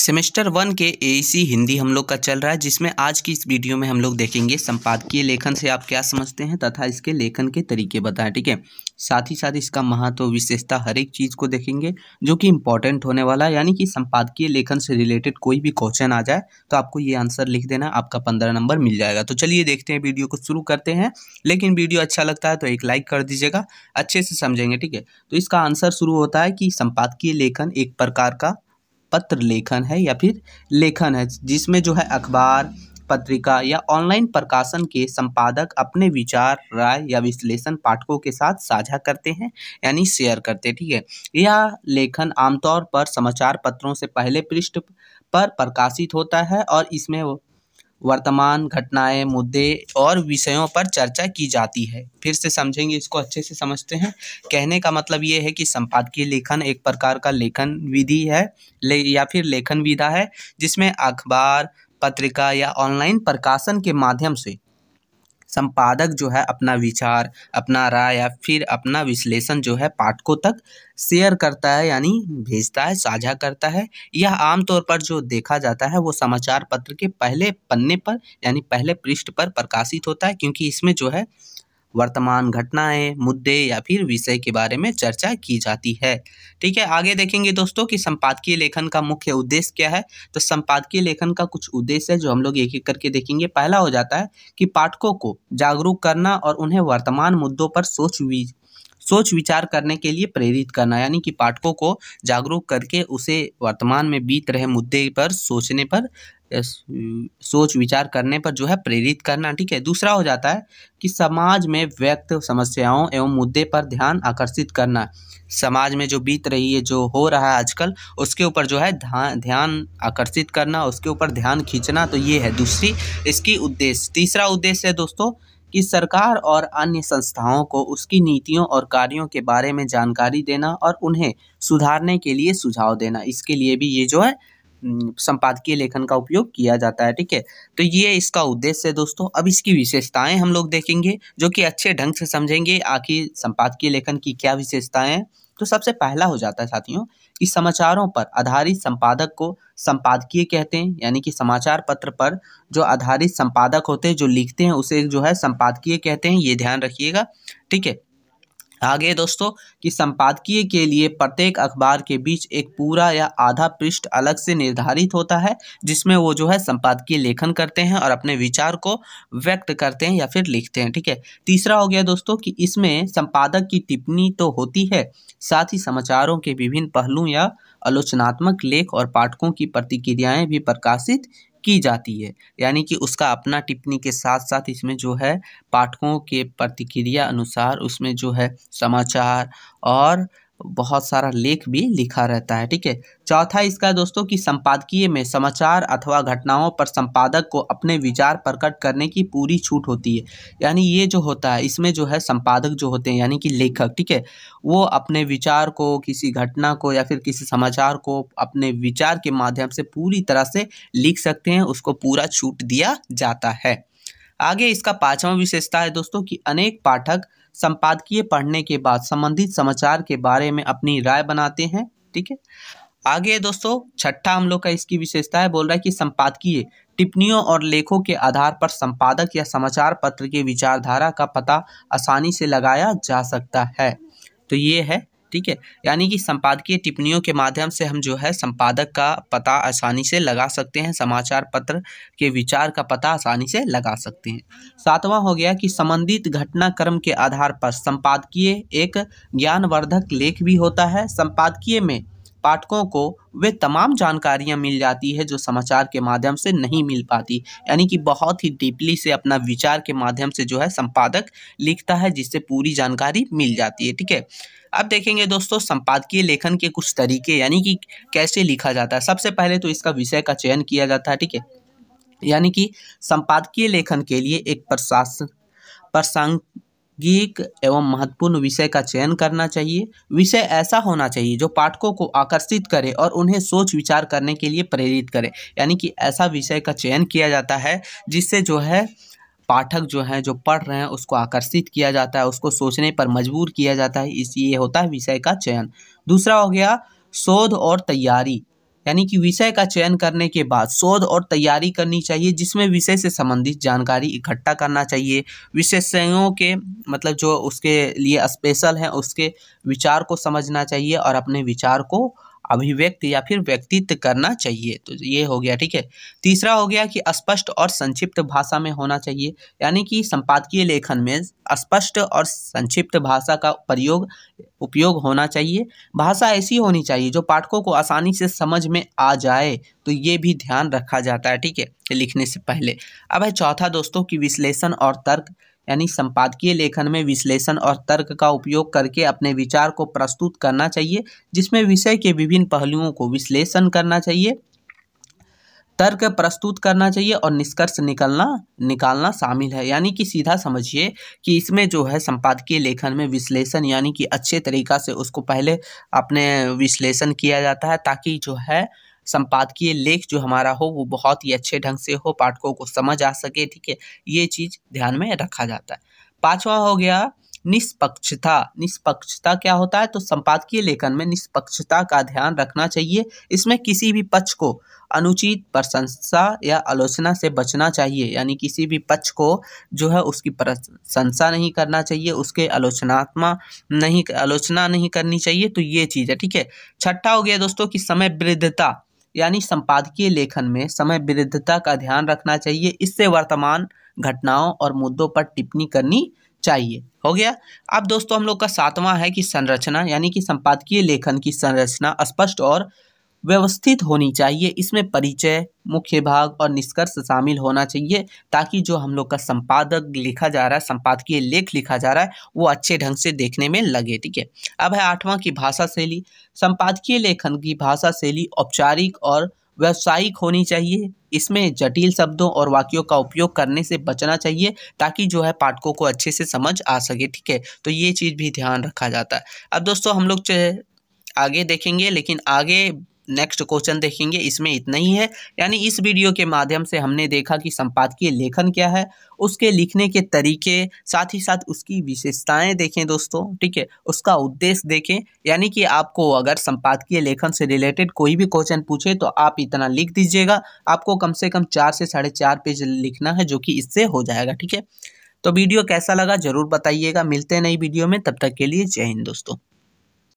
Semester 1 के AEC Hindi हम लोग का चल रहा है, जिसमें आज की इस वीडियो में हम लोग देखेंगे संपादकीय लेखन से आप क्या समझते हैं तथा इसके लेखन के तरीके बताएं। ठीक है, साथ ही साथ इसका महत्व, विशेषता, हर एक चीज़ को देखेंगे जो कि इम्पोर्टेंट होने वाला है। यानी कि संपादकीय लेखन से रिलेटेड कोई भी क्वेश्चन आ जाए तो आपको ये आंसर लिख देना, आपका 15 नंबर मिल जाएगा। तो चलिए देखते हैं, वीडियो को शुरू करते हैं। लेकिन वीडियो अच्छा लगता है तो एक लाइक कर दीजिएगा, अच्छे से समझेंगे। ठीक है, तो इसका आंसर शुरू होता है कि संपादकीय लेखन एक प्रकार का पत्र लेखन है या फिर लेखन है, जिसमें जो है अखबार, पत्रिका या ऑनलाइन प्रकाशन के संपादक अपने विचार, राय या विश्लेषण पाठकों के साथ साझा करते हैं, यानी शेयर करते हैं। ठीक है, यह लेखन आमतौर पर समाचार पत्रों से पहले पृष्ठ पर प्रकाशित होता है और इसमें वर्तमान घटनाएं, मुद्दे और विषयों पर चर्चा की जाती है। फिर से समझेंगे, इसको अच्छे से समझते हैं। कहने का मतलब ये है कि संपादकीय लेखन एक प्रकार का लेखन विधि है या फिर लेखन विधा है, जिसमें अखबार, पत्रिका या ऑनलाइन प्रकाशन के माध्यम से संपादक जो है अपना विचार, अपना राय या फिर अपना विश्लेषण जो है पाठकों तक शेयर करता है, यानी भेजता है, साझा करता है। यह आमतौर पर जो देखा जाता है वो समाचार पत्र के पहले पन्ने पर यानी पहले पृष्ठ पर प्रकाशित होता है, क्योंकि इसमें जो है वर्तमान घटनाएं, मुद्दे या फिर विषय के बारे में चर्चा की जाती है। ठीक है, आगे देखेंगे दोस्तों कि संपादकीय लेखन का मुख्य उद्देश्य क्या है। तो संपादकीय लेखन का कुछ उद्देश्य है जो हम लोग एक एक करके देखेंगे। पहला हो जाता है कि पाठकों को जागरूक करना और उन्हें वर्तमान मुद्दों पर सोच विचार करने के लिए प्रेरित करना, यानी कि पाठकों को जागरूक करके उसे वर्तमान में बीत रहे मुद्दे पर सोच विचार करने पर जो है प्रेरित करना। ठीक है, दूसरा हो जाता है कि समाज में व्यक्त समस्याओं एवं मुद्दे पर ध्यान आकर्षित करना। समाज में जो बीत रही है, जो हो रहा है आजकल, उसके ऊपर जो है ध्यान आकर्षित करना, उसके ऊपर ध्यान खींचना। तो ये है दूसरी इसकी उद्देश्य। तीसरा उद्देश्य है दोस्तों कि सरकार और अन्य संस्थाओं को उसकी नीतियों और कार्यों के बारे में जानकारी देना और उन्हें सुधारने के लिए सुझाव देना। इसके लिए भी ये जो है संपादकीय लेखन का उपयोग किया जाता है। ठीक है, तो ये इसका उद्देश्य है दोस्तों। अब इसकी विशेषताएं हम लोग देखेंगे, जो कि अच्छे ढंग से समझेंगे आखिर संपादकीय लेखन की क्या विशेषताएं हैं। तो सबसे पहला हो जाता है साथियों कि समाचारों पर आधारित संपादक को संपादकीय कहते हैं, यानी कि समाचार पत्र पर जो आधारित संपादक होते हैं, जो लिखते हैं, उसे जो है संपादकीय कहते हैं। ये ध्यान रखिएगा। ठीक है, आगे दोस्तों कि संपादकीय के लिए प्रत्येक अखबार के बीच एक पूरा या आधा पृष्ठ अलग से निर्धारित होता है, जिसमें वो जो है संपादकीय लेखन करते हैं और अपने विचार को व्यक्त करते हैं या फिर लिखते हैं। ठीक है, तीसरा हो गया दोस्तों कि इसमें संपादक की टिप्पणी तो होती है, साथ ही समाचारों के विभिन्न पहलू या आलोचनात्मक लेख और पाठकों की प्रतिक्रियाएं भी प्रकाशित की जाती है। यानी कि उसका अपना टिप्पणी के साथ साथ इसमें जो है पाठकों के प्रतिक्रिया अनुसार उसमें जो है समाचार और बहुत सारा लेख भी लिखा रहता है। ठीक है, चौथा इसका दोस्तों कि संपादकीय में समाचार अथवा घटनाओं पर संपादक को अपने विचार प्रकट करने की पूरी छूट होती है। यानी ये जो होता है, इसमें जो है संपादक जो होते हैं यानी कि लेखक, ठीक है, वो अपने विचार को, किसी घटना को या फिर किसी समाचार को अपने विचार के माध्यम से पूरी तरह से लिख सकते हैं, उसको पूरा छूट दिया जाता है। आगे इसका पांचवा विशेषता है दोस्तों कि अनेक पाठक संपादकीय पढ़ने के बाद संबंधित समाचार के बारे में अपनी राय बनाते हैं। ठीक है, आगे दोस्तों छठा हम लोग का इसकी विशेषता है, बोल रहा है कि संपादकीय टिप्पणियों और लेखों के आधार पर संपादक या समाचार पत्र के विचारधारा का पता आसानी से लगाया जा सकता है। तो ये है, ठीक है, यानी कि संपादकीय टिप्पणियों के माध्यम से हम जो है संपादक का पता आसानी से लगा सकते हैं, समाचार पत्र के विचार का पता आसानी से लगा सकते हैं। सातवां हो गया कि संबंधित घटनाक्रम के आधार पर संपादकीय एक ज्ञानवर्धक लेख भी होता है। संपादकीय में पाठकों को वे तमाम जानकारियां मिल जाती है जो समाचार के माध्यम से नहीं मिल पाती, यानी कि बहुत ही डीपली से अपना विचार के माध्यम से जो है संपादक लिखता है, जिससे पूरी जानकारी मिल जाती है। ठीक है, अब देखेंगे दोस्तों संपादकीय लेखन के कुछ तरीके, यानी कि कैसे लिखा जाता है। सबसे पहले तो इसका विषय का चयन किया जाता है। ठीक है, यानी कि संपादकीय लेखन के लिए एक प्रासंगिक एवं महत्वपूर्ण विषय का चयन करना चाहिए। विषय ऐसा होना चाहिए जो पाठकों को आकर्षित करे और उन्हें सोच विचार करने के लिए प्रेरित करे। यानी कि ऐसा विषय का चयन किया जाता है जिससे जो है पाठक जो हैं, जो पढ़ रहे हैं, उसको आकर्षित किया जाता है, उसको सोचने पर मजबूर किया जाता है। इसलिए होता है विषय का चयन। दूसरा हो गया शोध और तैयारी। यानी कि विषय का चयन करने के बाद शोध और तैयारी करनी चाहिए, जिसमें विषय से संबंधित जानकारी इकट्ठा करना चाहिए। विशेषज्ञों के मतलब जो उसके लिए स्पेशल है उसके विचार को समझना चाहिए और अपने विचार को अभिव्यक्त या फिर व्यक्तित्व करना चाहिए। तो ये हो गया, ठीक है। तीसरा हो गया कि स्पष्ट और संक्षिप्त भाषा में होना चाहिए, यानी कि संपादकीय लेखन में स्पष्ट और संक्षिप्त भाषा का उपयोग होना चाहिए। भाषा ऐसी होनी चाहिए जो पाठकों को आसानी से समझ में आ जाए, तो ये भी ध्यान रखा जाता है, ठीक है, लिखने से पहले। अब है चौथा दोस्तों कि विश्लेषण और तर्क, यानी संपादकीय लेखन में विश्लेषण और तर्क का उपयोग करके अपने विचार को प्रस्तुत करना चाहिए, जिसमें विषय के विभिन्न पहलुओं को विश्लेषण करना चाहिए, तर्क प्रस्तुत करना चाहिए और निष्कर्ष निकालना शामिल है। यानी कि सीधा समझिए कि इसमें जो है संपादकीय लेखन में विश्लेषण यानी कि अच्छे तरीक़ा से उसको पहले अपने विश्लेषण किया जाता है, ताकि जो है संपादकीय लेख जो हमारा हो वो बहुत ही अच्छे ढंग से हो, पाठकों को समझ आ सके, ठीक है। ये चीज़ ध्यान में रखा जाता है। पांचवा हो गया निष्पक्षता। निष्पक्षता क्या होता है? तो संपादकीय लेखन में निष्पक्षता का ध्यान रखना चाहिए। इसमें किसी भी पक्ष को अनुचित प्रशंसा या आलोचना से बचना चाहिए, यानी किसी भी पक्ष को जो है उसकी प्रशंसा नहीं करना चाहिए, उसके आलोचना नहीं करनी चाहिए। तो ये चीज़ है, ठीक है। छठा हो गया दोस्तों कि समय विरुद्धता, यानी संपादकीय लेखन में समय विरुद्धता का ध्यान रखना चाहिए। इससे वर्तमान घटनाओं और मुद्दों पर टिप्पणी करनी चाहिए। हो गया। अब दोस्तों हम लोग का सातवां है कि संरचना, यानी कि संपादकीय लेखन की संरचना स्पष्ट और व्यवस्थित होनी चाहिए। इसमें परिचय, मुख्य भाग और निष्कर्ष शामिल होना चाहिए, ताकि जो हम लोग का संपादक लिखा जा रहा है, संपादकीय लेख लिखा जा रहा है, वो अच्छे ढंग से देखने में लगे, ठीक है। अब है आठवां की भाषा शैली। संपादकीय लेखन की भाषा शैली औपचारिक और व्यावसायिक होनी चाहिए। इसमें जटिल शब्दों और वाक्यों का उपयोग करने से बचना चाहिए, ताकि जो है पाठकों को अच्छे से समझ आ सके, ठीक है। तो ये चीज़ भी ध्यान रखा जाता है। अब दोस्तों हम लोग आगे देखेंगे, लेकिन आगे नेक्स्ट क्वेश्चन देखेंगे, इसमें इतना ही है। यानी इस वीडियो के माध्यम से हमने देखा कि संपादकीय लेखन क्या है, उसके लिखने के तरीके, साथ ही साथ उसकी विशेषताएं देखें दोस्तों, ठीक है, उसका उद्देश्य देखें। यानी कि आपको अगर संपादकीय लेखन से रिलेटेड कोई भी क्वेश्चन पूछे तो आप इतना लिख दीजिएगा, आपको कम से कम 4 से 4.5 पेज लिखना है, जो कि इससे हो जाएगा, ठीक है। तो वीडियो कैसा लगा जरूर बताइएगा। मिलते हैं नई वीडियो में, तब तक के लिए जय हिंद दोस्तों।